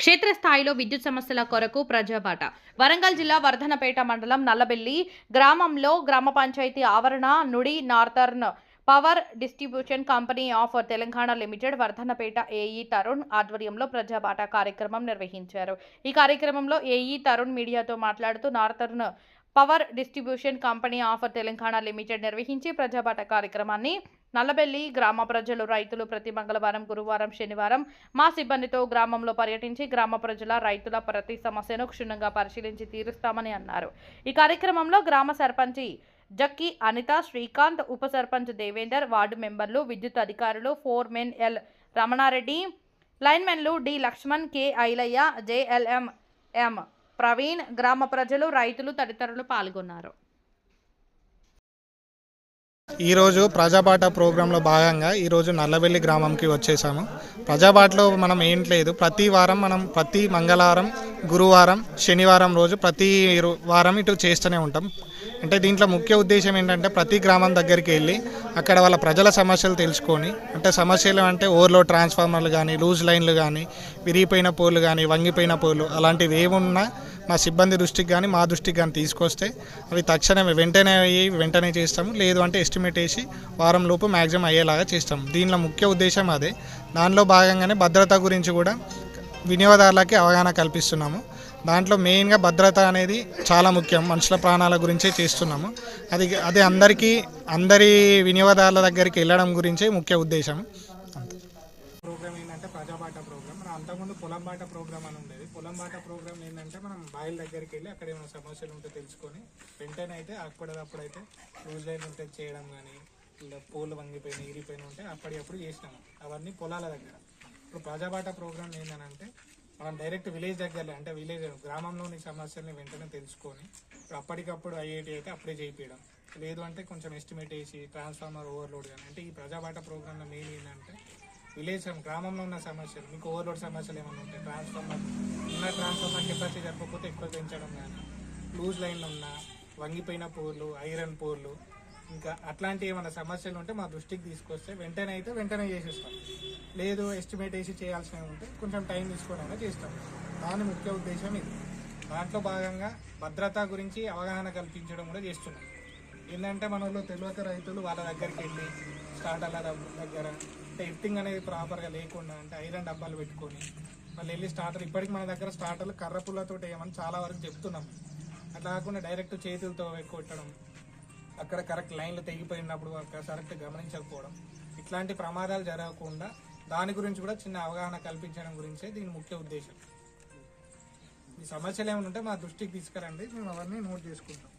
క్షేత్రస్థాయిలో విద్యుత్ సమస్యల కొరకు ప్రజాబాట. వరంగల్ జిల్లా వర్ధనపేట మండలం నల్లబెల్లి గ్రామంలో గ్రామ పంచాయతీ ఆవరణ నుడి northern power distribution company of Telangana limited Wardhannapet AE Tarun ఆధ్వర్యంలో ప్రజాబాట కార్యక్రమం నిర్వహించారు. ఈ కార్యక్రమంలో ఏఈ తరుణ్ మీడియాతో మాట్లాడుతూ northern power distribution company of Telangana limited నిర్వహించి ప్రజాబాట కార్యక్రమాన్ని నల్లబెల్లి గ్రామ ప్రజలు రైతులు ప్రతి మంగళవారం గురువారం శనివారం మా సిబ్బందితో గ్రామంలో పర్యటించి గ్రామ ప్రజల రైతుల ప్రతి సమస్యను క్షుణ్ణంగా పరిశీలించి తీరుస్తామని అన్నారు. ఈ కార్యక్రమంలో గ్రామ సర్పంచి జక్కి అనిత, శ్రీకాంత్, ఉప సర్పంచ్ దేవేందర్, వార్డు మెంబర్లు, విద్యుత్ అధికారులు, ఫోర్మెన్ ఎల్ రమణారెడ్డి, లైన్మెన్లు D Lakshman, K Ailaiah, JLM M Praveen, గ్రామ ప్రజలు, రైతులు తదితరులు పాల్గొన్నారు. ఈరోజు ప్రజాబాట ప్రోగ్రాంలో భాగంగా ఈరోజు నల్లబెల్లి గ్రామంకి వచ్చేసాము. ప్రజాబాటలో మనం ఏం లేదు, ప్రతి మంగళవారం, గురువారం, శనివారం రోజు ప్రతి వారం ఇటు చేస్తూనే ఉంటాం. అంటే దీంట్లో ముఖ్య ఉద్దేశం ఏంటంటే ప్రతి గ్రామం దగ్గరికి వెళ్ళి అక్కడ వాళ్ళ ప్రజల సమస్యలు తెలుసుకొని, అంటే సమస్యలు అంటే ఓవర్లోడ్ ట్రాన్స్ఫార్మర్లు కానీ, లూజ్ లైన్లు కానీ, విరిగిపోయిన పోర్లు కానీ, వంగిపోయిన పోర్లు అలాంటివి ఏమున్నా మా సిబ్బంది దృష్టికి కానీ మా దృష్టికి కానీ తీసుకొస్తే అవి తక్షణమే వెంటనే చేస్తాము. లేదు అంటే ఎస్టిమేట్ వేసి వారం లోపు మ్యాక్సిమం అయ్యేలాగా చేస్తాము. దీనిలో ముఖ్య ఉద్దేశం అదే. దానిలో భాగంగానే భద్రత గురించి కూడా వినియోగదారులకి అవగాహన కల్పిస్తున్నాము. దాంట్లో మెయిన్గా భద్రత అనేది చాలా ముఖ్యం. మనుషుల ప్రాణాల గురించే చేస్తున్నాము. అది అందరి వినియోగదారుల దగ్గరికి వెళ్ళడం గురించే ముఖ్య ఉద్దేశం. ప్రోగ్రామ్ ఏంటంటే ప్రజాబాట ప్రోగ్రామ్. మనం అంతకుముందు పొలం బాట ప్రోగ్రామ్ అని ఉండేది. పొలం బాట ప్రోగ్రామ్ ఏంటంటే మనం బాయిల దగ్గరికి వెళ్ళి అక్కడ ఏమైనా సమస్యలు ఉంటే తెలుసుకొని వెంటనే అయితే అప్పుడైతే లూజ్ లైన్ ఉంటే చేయడం కానీ, ఇలా పోలు వంగిపోయిన ఇరిగిపోయిన ఉంటే అప్పటికప్పుడు చేసినాము. అవన్నీ పొలాల దగ్గర. ఇప్పుడు ప్రజాబాట ప్రోగ్రామ్ ఏంటంటే మనం డైరెక్ట్ విలేజ్ దగ్గరలో, అంటే గ్రామంలోని సమస్యల్ని వెంటనే తెలుసుకొని ఇప్పుడు అప్పటికప్పుడు అయ్యేటి అయితే అప్పుడే చేయించడం, లేదు అంటే కొంచెం ఎస్టిమేట్ వేసి ట్రాన్స్ఫార్మర్ ఓవర్లోడ్ కానీ. అంటే ఈ ప్రజాబాట ప్రోగ్రాంలో మెయిన్ ఏంటంటే గ్రామంలో ఉన్న సమస్యలు, మీకు ఓవర్లోడ్ సమస్యలు ఏమైనా ఉంటాయి, ట్రాన్స్ఫార్మర్ కెపాసిటీ జరగకపోతే ఎక్కువ పెంచడం కానీ, లూజ్ లైన్లు ఉన్న వంగిపోయిన పోర్లు, ఐరన్ పోర్లు, ఇంకా అట్లాంటి ఏమైనా సమస్యలు ఉంటే మా దృష్టికి తీసుకొస్తే వెంటనే చేసేస్తాం. లేదు ఎస్టిమేట్ వేసి చేయాల్సినవి ఉంటే కొంచెం టైం తీసుకోవడానికి చేస్తాం. దాని ముఖ్య ఉద్దేశం ఇది. దాంట్లో భాగంగా భద్రత గురించి అవగాహన కల్పించడం కూడా చేస్తున్నాం. ఏంటంటే మనలో తెలియక రైతులు వాళ్ళ దగ్గరికి వెళ్ళి స్టార్టర్ల దగ్గర అంటే ఎర్తింగ్ అనేది ప్రాపర్గా లేకుండా, అంటే ఐరన్ డబ్బాలు పెట్టుకొని వాళ్ళు వెళ్ళి ఇప్పటికి మన దగ్గర స్టార్టర్లు కర్ర పుల్లతో వేయమని చాలా వరకు చెప్తున్నాం. అట్లా కాకుండా డైరెక్ట్ చేతులతో కొట్టడం, అక్కడ కరెక్ట్ లైన్లు తెగిపోయినప్పుడు కరెక్ట్ గమనించకపోవడం, ఇట్లాంటి ప్రమాదాలు జరగకుండా దాని గురించి కూడా చిన్న అవగాహన కల్పించడం గురించే దీని ముఖ్య ఉద్దేశం. ఈ సమస్యలు ఏమైనా ఉంటే మా దృష్టికి తీసుకురండి, మేము అవన్నీ నోట్ చేసుకుంటాం.